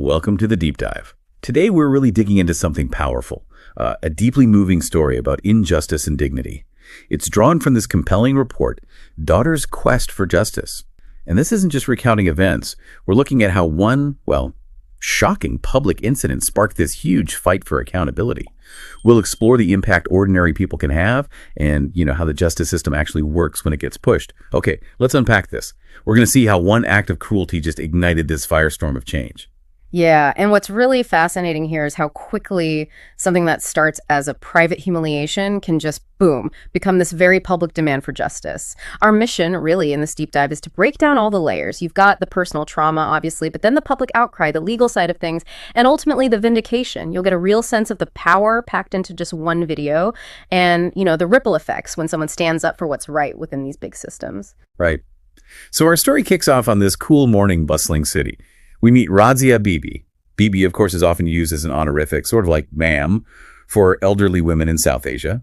Welcome to the Deep Dive. Today we're really digging into something powerful, a deeply moving story about injustice and dignity. It's drawn from this compelling report, Daughter's Quest for Justice. And this isn't just recounting events. We're looking at how one, shocking public incident sparked this huge fight for accountability. We'll explore the impact ordinary people can have and, how the justice system actually works when it gets pushed. Okay, let's unpack this. We're going to see how one act of cruelty just ignited this firestorm of change. Yeah, and what's really fascinating here is how quickly something that starts as a private humiliation can just, boom, become this very public demand for justice. Our mission, really, in this deep dive is to break down all the layers. You've got the personal trauma, obviously, but then the public outcry, the legal side of things, and ultimately the vindication. You'll get a real sense of the power packed into just one video and, the ripple effects when someone stands up for what's right within these big systems. Right. So our story kicks off on this cool morning bustling city. We meet Razia Bibi. Bibi, of course, is often used as an honorific, sort of like ma'am, for elderly women in South Asia.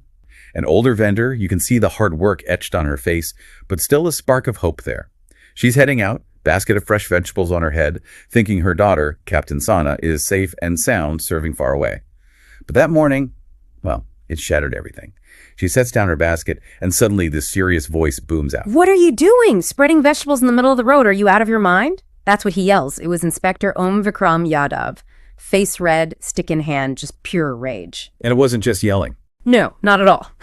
An older vendor, you can see the hard work etched on her face, but still a spark of hope there. She's heading out, basket of fresh vegetables on her head, thinking her daughter, Captain Sana, is safe and sound serving far away. But that morning, it shattered everything. She sets down her basket, and suddenly this serious voice booms out. "What are you doing? Spreading vegetables in the middle of the road? Are you out of your mind?" That's what he yells. It was Inspector Om Vikram Yadav. Face red, stick in hand, just pure rage. And it wasn't just yelling. No, not at all.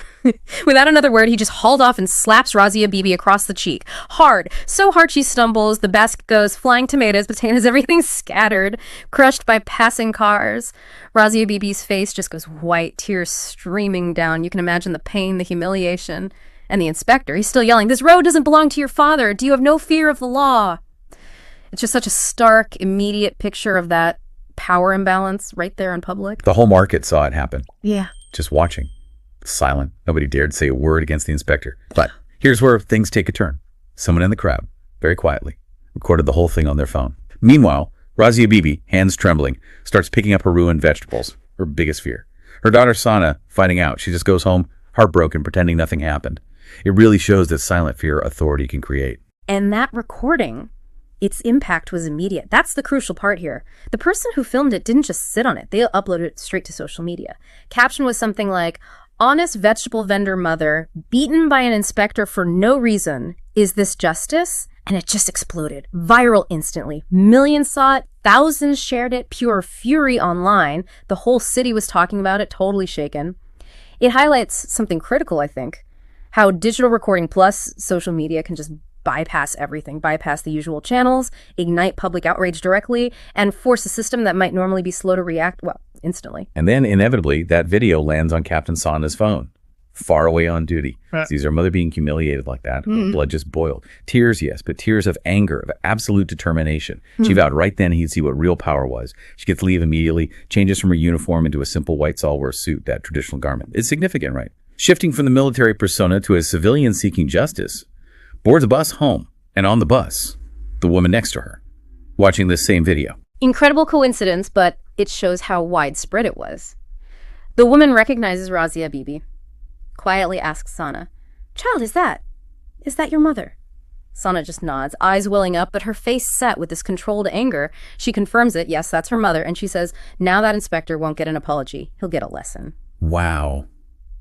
Without another word, he just hauled off and slaps Razia Bibi across the cheek. Hard. So hard she stumbles. The basket goes flying tomatoes, potatoes, everything scattered, crushed by passing cars. Razia Bibi's face just goes white, tears streaming down. You can imagine the pain, the humiliation. And the inspector, he's still yelling, "This road doesn't belong to your father. Do you have no fear of the law?" It's just such a stark, immediate picture of that power imbalance right there in public. The whole market saw it happen. Yeah. Just watching. Silent. Nobody dared say a word against the inspector. But here's where things take a turn. Someone in the crowd, very quietly, recorded the whole thing on their phone. Meanwhile, Razia Bibi, hands trembling, starts picking up her ruined vegetables, her biggest fear. Her daughter Sana, finding out, she just goes home, heartbroken, pretending nothing happened. It really shows that silent fear authority can create. And that recording, its impact was immediate. That's the crucial part here. The person who filmed it didn't just sit on it. They uploaded it straight to social media. Caption was something like, "Honest vegetable vendor mother beaten by an inspector for no reason. Is this justice?" And it just exploded. Viral instantly. Millions saw it. Thousands shared it. Pure fury online. The whole city was talking about it, totally shaken. It highlights something critical, I think. How digital recording plus social media can just bypass everything, bypass the usual channels, ignite public outrage directly, and force a system that might normally be slow to react, instantly. And then, inevitably, that video lands on Captain Sana's phone, far away on duty. Sees her mother being humiliated like that. Her blood just boiled. Tears, yes, but tears of anger, of absolute determination. She vowed right then he'd see what real power was. She gets leave immediately, changes from her uniform into a simple white salwar suit, that traditional garment. It's significant, right? Shifting from the military persona to a civilian seeking justice, boards a bus home, and on the bus, the woman next to her, watching this same video. Incredible coincidence, but it shows how widespread it was. The woman recognizes Razia Bibi, quietly asks Sana, "Child, is that your mother?" Sana just nods, eyes welling up, but her face set with this controlled anger. She confirms it, yes, that's her mother, and she says, now that inspector won't get an apology. He'll get a lesson. Wow.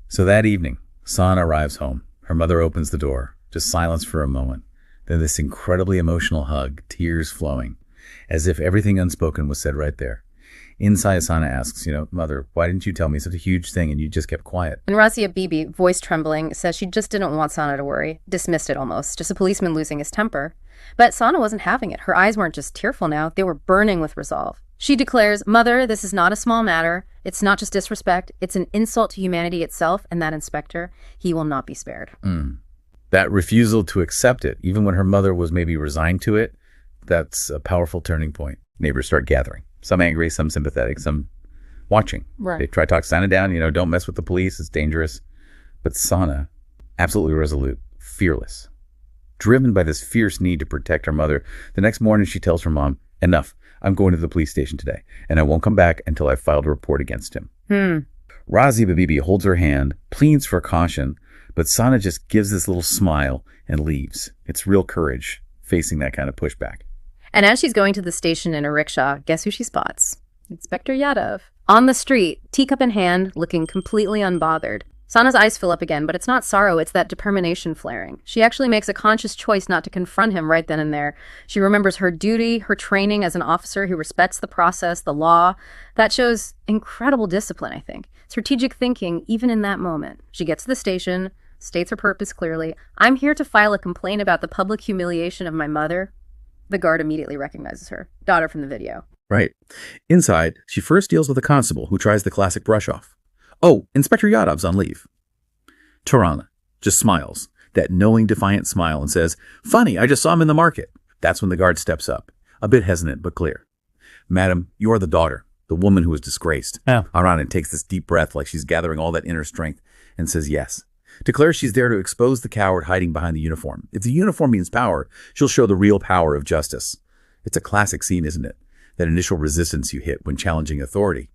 So that evening, Sana arrives home. Her mother opens the door. Just silence for a moment. Then this incredibly emotional hug, tears flowing, as if everything unspoken was said right there. Inside, Sana asks, "Mother, why didn't you tell me such a huge thing and you just kept quiet?" And Razia Bibi, voice trembling, says she just didn't want Sana to worry. Dismissed it almost, just a policeman losing his temper. But Sana wasn't having it. Her eyes weren't just tearful now, they were burning with resolve. She declares, "Mother, this is not a small matter. It's not just disrespect. It's an insult to humanity itself, and that inspector, he will not be spared." That refusal to accept it, even when her mother was maybe resigned to it, that's a powerful turning point. Neighbors start gathering. Some angry, some sympathetic, some watching. Right. They try to talk Sana down, don't mess with the police, it's dangerous. But Sana, absolutely resolute, fearless, driven by this fierce need to protect her mother. The next morning she tells her mom, "Enough, I'm going to the police station today, and I won't come back until I've filed a report against him." Razia Bibi holds her hand, pleads for caution, but Sana just gives this little smile and leaves. It's real courage facing that kind of pushback. And as she's going to the station in a rickshaw, guess who she spots? Inspector Yadav. On the street, teacup in hand, looking completely unbothered. Sana's eyes fill up again, but it's not sorrow, it's that determination flaring. She actually makes a conscious choice not to confront him right then and there. She remembers her duty, her training as an officer who respects the process, the law. That shows incredible discipline, I think. Strategic thinking, even in that moment. She gets to the station, states her purpose clearly. I'm here to file a complaint about the public humiliation of my mother. The guard immediately recognizes her, daughter from the video. Right. Inside, she first deals with a constable who tries the classic brush-off. Oh, Inspector Yadav's on leave. Tarana just smiles, that knowing, defiant smile, and says, "Funny, I just saw him in the market." That's when the guard steps up, a bit hesitant but clear. "Madam, you are the daughter, the woman who was disgraced." Oh. Tarana takes this deep breath like she's gathering all that inner strength and says yes. Declares she's there to expose the coward hiding behind the uniform. If the uniform means power, she'll show the real power of justice. It's a classic scene, isn't it? That initial resistance you hit when challenging authority.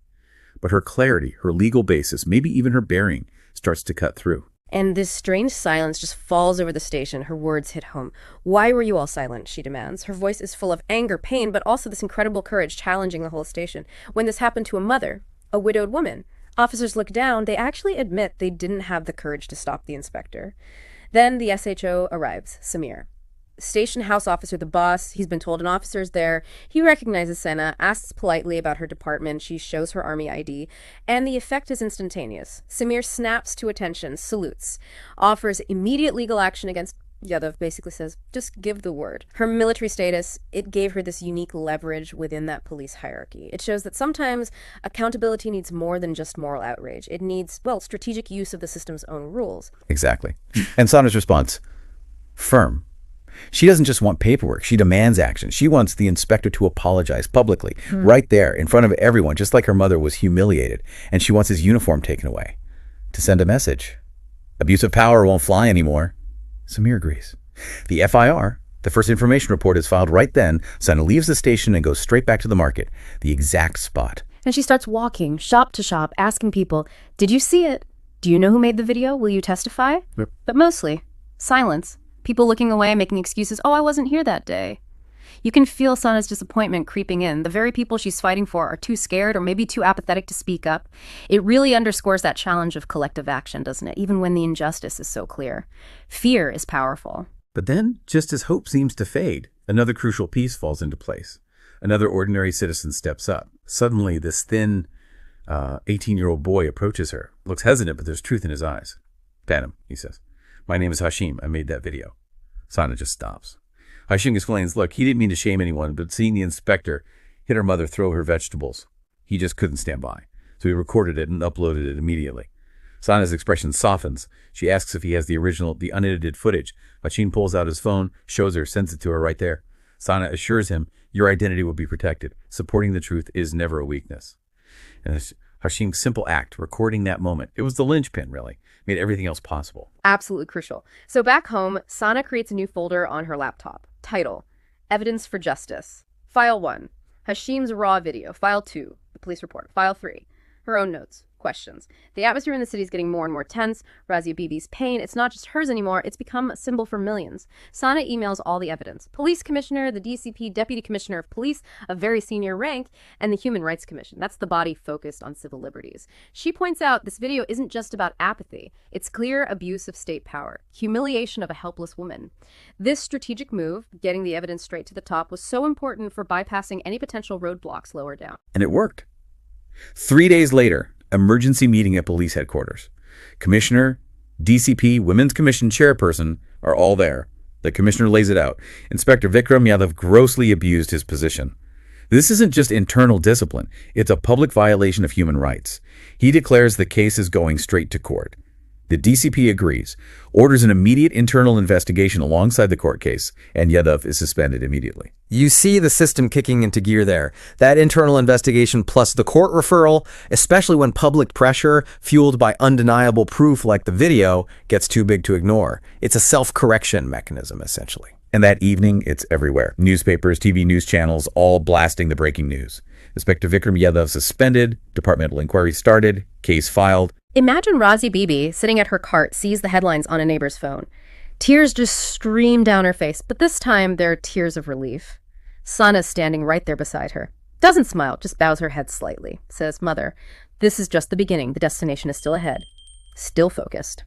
But her clarity, her legal basis, maybe even her bearing, starts to cut through. And this strange silence just falls over the station. Her words hit home. "Why were you all silent?" she demands. Her voice is full of anger, pain, but also this incredible courage challenging the whole station. When this happened to a mother, a widowed woman, officers look down. They actually admit they didn't have the courage to stop the inspector. Then the SHO arrives, Samir. Station house officer, the boss, he's been told an officer's there. He recognizes Sena, asks politely about her department. She shows her army ID, and the effect is instantaneous. Samir snaps to attention, salutes, offers immediate legal action against Yadav, basically says, just give the word. Her military status, it gave her this unique leverage within that police hierarchy. It shows that sometimes accountability needs more than just moral outrage. It needs, well, strategic use of the system's own rules. Exactly. And Sana's response, firm. She doesn't just want paperwork. She demands action. She wants the inspector to apologize publicly, right there in front of everyone, just like her mother was humiliated. And she wants his uniform taken away to send a message. Abuse of power won't fly anymore. Samir agrees. The FIR, the first information report, is filed right then. Sana leaves the station and goes straight back to the market, the exact spot. And she starts walking shop to shop, asking people, did you see it? Do you know who made the video? Will you testify? Yep. But mostly, silence. People looking away, making excuses. Oh, I wasn't here that day. You can feel Sana's disappointment creeping in. The very people she's fighting for are too scared or maybe too apathetic to speak up. It really underscores that challenge of collective action, doesn't it? Even when the injustice is so clear. Fear is powerful. But then, just as hope seems to fade, another crucial piece falls into place. Another ordinary citizen steps up. Suddenly, this thin 18-year-old boy approaches her. Looks hesitant, but there's truth in his eyes. "Madam," he says, "my name is Hashim. I made that video." Sana just stops. Hashim explains, look, he didn't mean to shame anyone, but seeing the inspector hit her mother throw her vegetables, he just couldn't stand by. So he recorded it and uploaded it immediately. Sana's expression softens. She asks if he has the original, the unedited footage. Hashim pulls out his phone, shows her, sends it to her right there. Sana assures him, your identity will be protected. Supporting the truth is never a weakness. And Hashim's simple act, recording that moment, it was the linchpin, really. Made everything else possible. Absolutely crucial. So back home, Sana creates a new folder on her laptop. Title, Evidence for Justice. File 1, Hashim's raw video. File 2, the police report. File 3, her own notes. Questions. The atmosphere in the city is getting more and more tense. Razia Bibi's pain, it's not just hers anymore, it's become a symbol for millions. Sana emails all the evidence. Police commissioner, the DCP, deputy commissioner of police, a very senior rank, and the Human Rights Commission. That's the body focused on civil liberties. She points out this video isn't just about apathy. It's clear abuse of state power, humiliation of a helpless woman. This strategic move, getting the evidence straight to the top, was so important for bypassing any potential roadblocks lower down. And it worked. 3 days later, emergency meeting at police headquarters. Commissioner, DCP, Women's Commission chairperson are all there. The commissioner lays it out. Inspector Vikram Yadav grossly abused his position. This isn't just internal discipline. It's a public violation of human rights. He declares the case is going straight to court. The DCP agrees, orders an immediate internal investigation alongside the court case, and Yadav is suspended immediately. You see the system kicking into gear there. That internal investigation plus the court referral, especially when public pressure, fueled by undeniable proof like the video, gets too big to ignore. It's a self-correction mechanism, essentially. And that evening, it's everywhere. Newspapers, TV news channels, all blasting the breaking news. Inspector Vikram Yadav suspended, departmental inquiry started, case filed. Imagine Razia Bibi sitting at her cart, sees the headlines on a neighbor's phone. Tears just stream down her face, but this time they're tears of relief. Sana's standing right there beside her. Doesn't smile, just bows her head slightly. Says, "Mother, this is just the beginning. The destination is still ahead." Still focused.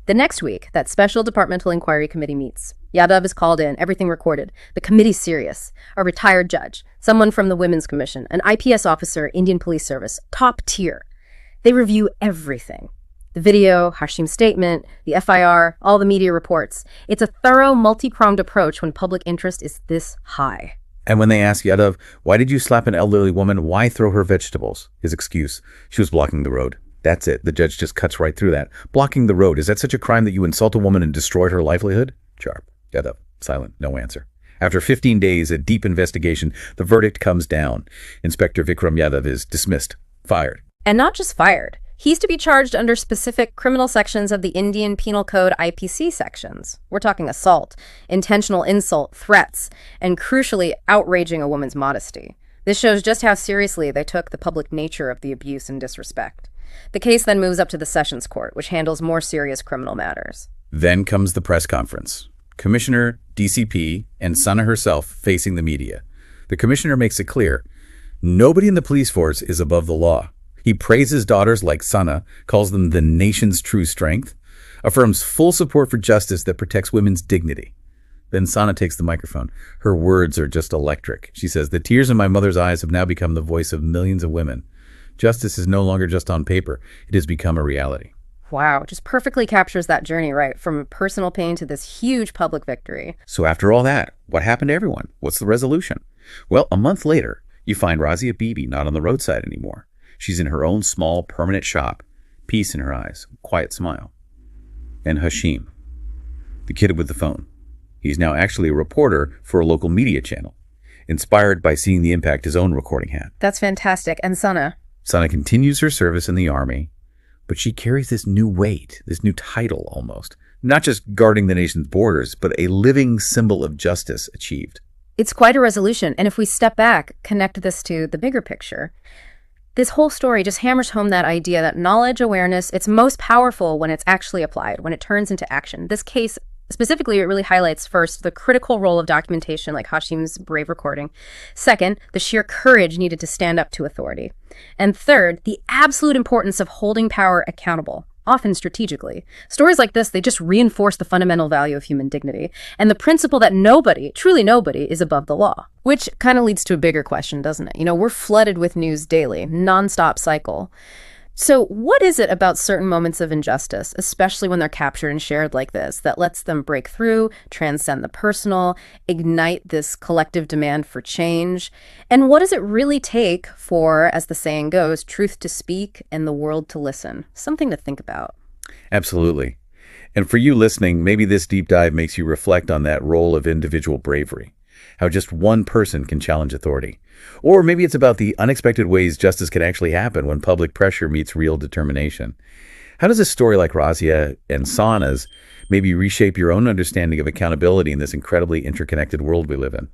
The next week, that special departmental inquiry committee meets. Yadav is called in, everything recorded. The committee's serious. A retired judge, someone from the Women's Commission, an IPS officer, Indian Police Service, top tier. They review everything. The video, Hashim's statement, the FIR, all the media reports. It's a thorough, multi-pronged approach when public interest is this high. And when they ask Yadav, why did you slap an elderly woman? Why throw her vegetables? His excuse, she was blocking the road. That's it. The judge just cuts right through that. Blocking the road. Is that such a crime that you insult a woman and destroy her livelihood? Sharp. Yadav. Silent. No answer. After 15 days, a deep investigation, the verdict comes down. Inspector Vikram Yadav is dismissed. Fired. And not just fired. He's to be charged under specific criminal sections of the Indian Penal Code IPC sections. We're talking assault, intentional insult, threats, and crucially, outraging a woman's modesty. This shows just how seriously they took the public nature of the abuse and disrespect. The case then moves up to the Sessions Court, which handles more serious criminal matters. Then comes the press conference. Commissioner, DCP, and Sana herself facing the media. The commissioner makes it clear, nobody in the police force is above the law. He praises daughters like Sana, calls them the nation's true strength, affirms full support for justice that protects women's dignity. Then Sana takes the microphone. Her words are just electric. She says, "The tears in my mother's eyes have now become the voice of millions of women. Justice is no longer just on paper. It has become a reality." Wow, just perfectly captures that journey, right? From personal pain to this huge public victory. So after all that, what happened to everyone? What's the resolution? Well, a month later, you find Razia Bibi not on the roadside anymore. She's in her own small, permanent shop, peace in her eyes, quiet smile. And Hashim, the kid with the phone. He's now actually a reporter for a local media channel, inspired by seeing the impact his own recording had. That's fantastic. And Sana? Sana continues her service in the army, but she carries this new weight, this new title almost. Not just guarding the nation's borders, but a living symbol of justice achieved. It's quite a resolution. And if we step back, connect this to the bigger picture, this whole story just hammers home that idea that knowledge, awareness, it's most powerful when it's actually applied, when it turns into action. This case specifically, it really highlights first the critical role of documentation like Hashim's brave recording. Second, the sheer courage needed to stand up to authority. And third, the absolute importance of holding power accountable, often strategically. Stories like this, they just reinforce the fundamental value of human dignity and the principle that nobody, truly nobody, is above the law. Which kind of leads to a bigger question, doesn't it? You know, we're flooded with news daily, nonstop cycle. So what is it about certain moments of injustice, especially when they're captured and shared like this, that lets them break through, transcend the personal, ignite this collective demand for change? And what does it really take for, as the saying goes, truth to speak and the world to listen? Something to think about. Absolutely. And for you listening, maybe this deep dive makes you reflect on that role of individual bravery, how just one person can challenge authority. Or maybe it's about the unexpected ways justice can actually happen when public pressure meets real determination. How does a story like Razia and Sana's maybe reshape your own understanding of accountability in this incredibly interconnected world we live in?